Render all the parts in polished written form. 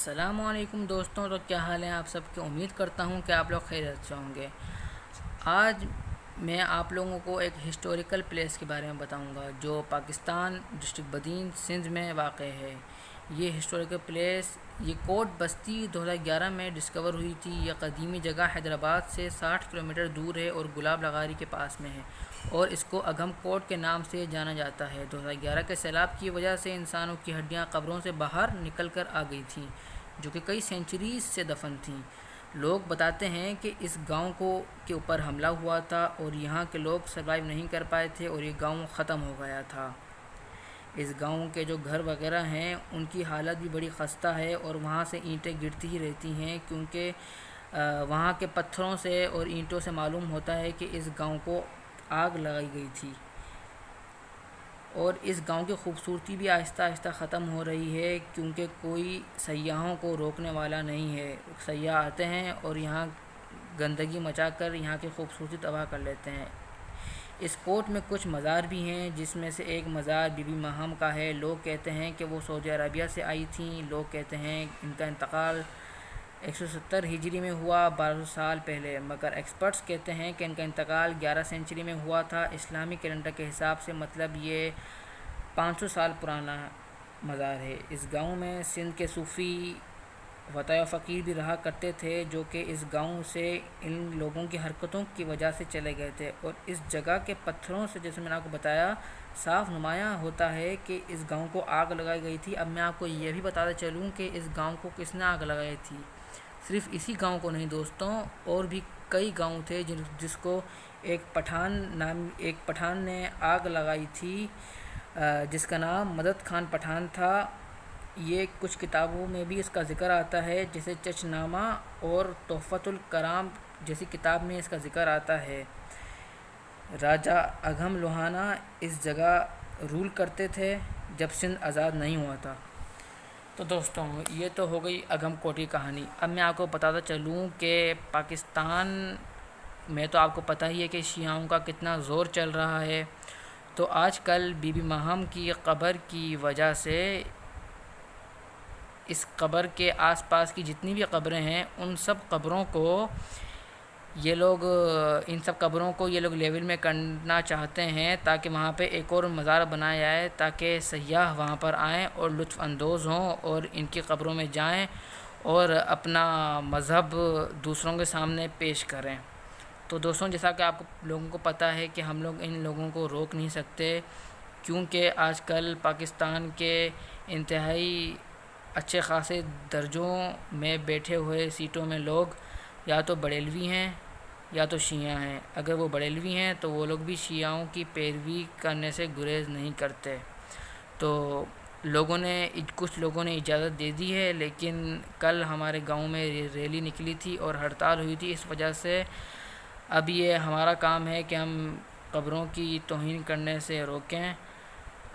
السلام علیکم دوستوں، تو کیا حال ہے آپ سب کی؟ امید کرتا ہوں کہ آپ لوگ خیریت سے ہوں گے۔ آج میں آپ لوگوں کو ایک ہسٹوریکل پلیس کے بارے میں بتاؤں گا جو پاکستان ڈسٹرکٹ بدین سندھ میں واقع ہے۔ یہ ہسٹوریکل پلیس یہ کوٹ بستی 2011 میں ڈسکور ہوئی تھی۔ یہ قدیمی جگہ حیدرآباد سے 60 کلومیٹر دور ہے اور گلاب لغاری کے پاس میں ہے، اور اس کو اگم کوٹ کے نام سے جانا جاتا ہے۔ 2011 کے سیلاب کی وجہ سے انسانوں کی ہڈیاں قبروں سے باہر نکل کر آ گئی تھیں، جو کہ کئی سینچریز سے دفن تھیں۔ لوگ بتاتے ہیں کہ اس گاؤں کے اوپر حملہ ہوا تھا اور یہاں کے لوگ سروائیو نہیں کر پائے تھے اور یہ گاؤں ختم ہو گیا تھا۔ اس گاؤں کے جو گھر وغیرہ ہیں ان کی حالت بھی بڑی خستہ ہے، اور وہاں سے اینٹیں گرتی ہی رہتی ہیں، کیونکہ وہاں کے پتھروں سے اور اینٹوں سے معلوم ہوتا ہے کہ اس گاؤں کو آگ لگائی گئی تھی۔ اور اس گاؤں کی خوبصورتی بھی آہستہ آہستہ ختم ہو رہی ہے، کیونکہ کوئی سیاحوں کو روکنے والا نہیں ہے۔ سیاح آتے ہیں اور یہاں گندگی مچا کر یہاں کی خوبصورتی تباہ کر لیتے ہیں۔ اس کوٹ میں کچھ مزار بھی ہیں، جس میں سے ایک مزار بی بی ماہم کا ہے۔ لوگ کہتے ہیں کہ وہ سعودی عربیہ سے آئی تھیں۔ لوگ کہتے ہیں ان کا انتقال 170 ہجری میں ہوا، 1200 سال پہلے، مگر ایکسپرٹس کہتے ہیں کہ ان کا انتقال 11 سینچری میں ہوا تھا اسلامی کیلنڈر کے حساب سے، مطلب یہ 500 سال پرانا مزار ہے۔ اس گاؤں میں سندھ کے صوفی فتح و فقیر بھی رہا کرتے تھے، جو کہ اس گاؤں سے ان لوگوں کی حرکتوں کی وجہ سے چلے گئے تھے، اور اس جگہ کے پتھروں سے، جیسے میں نے آپ کو بتایا، صاف نمایاں ہوتا ہے کہ اس گاؤں کو آگ لگائی گئی تھی۔ اب میں آپ کو یہ بھی بتاتا چلوں کہ اس گاؤں کو کس نے آگ لگائی تھی۔ صرف اسی گاؤں کو نہیں دوستوں، اور بھی کئی گاؤں تھے جس کو ایک پٹھان نے آگ لگائی تھی، جس کا نام مدد خان پٹھان تھا۔ یہ کچھ کتابوں میں بھی اس کا ذکر آتا ہے، جیسے چچ نامہ اور تحفۃ الکرام جیسی کتاب میں اس کا ذکر آتا ہے۔ راجہ اگھم لوہانا اس جگہ رول کرتے تھے جب سندھ آزاد نہیں ہوا تھا۔ تو دوستوں، یہ تو ہو گئی اگم کوٹ کی کہانی۔ اب میں آپ کو بتاتا چلوں کہ پاکستان میں تو آپ کو پتہ ہی ہے کہ شیعوں کا کتنا زور چل رہا ہے۔ تو آج کل بی بی ماہم کی قبر کی وجہ سے اس قبر کے آس پاس کی جتنی بھی قبریں ہیں ان سب قبروں کو یہ لوگ لیول میں کرنا چاہتے ہیں، تاکہ وہاں پہ ایک اور مزار بنایا جائے، تاکہ سیاح وہاں پر آئیں اور لطف اندوز ہوں اور ان کی قبروں میں جائیں اور اپنا مذہب دوسروں کے سامنے پیش کریں۔ تو دوستوں، جیسا کہ آپ لوگوں کو پتہ ہے کہ ہم لوگ ان لوگوں کو روک نہیں سکتے، کیونکہ آج کل پاکستان کے انتہائی اچھے خاصے درجوں میں بیٹھے ہوئے سیٹوں میں لوگ یا تو بریلوی ہیں یا تو شیعہ ہیں۔ اگر وہ بریلوی ہیں تو وہ لوگ بھی شیعوں کی پیروی کرنے سے گریز نہیں کرتے۔ تو کچھ لوگوں نے اجازت دے دی ہے، لیکن کل ہمارے گاؤں میں ریلی نکلی تھی اور ہڑتال ہوئی تھی، اس وجہ سے اب یہ ہمارا کام ہے کہ ہم قبروں کی توہین کرنے سے روکیں۔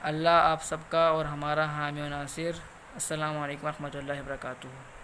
اللہ آپ سب کا اور ہمارا حامی و ناصر۔ السلام علیکم ورحمۃ اللہ وبرکاتہ۔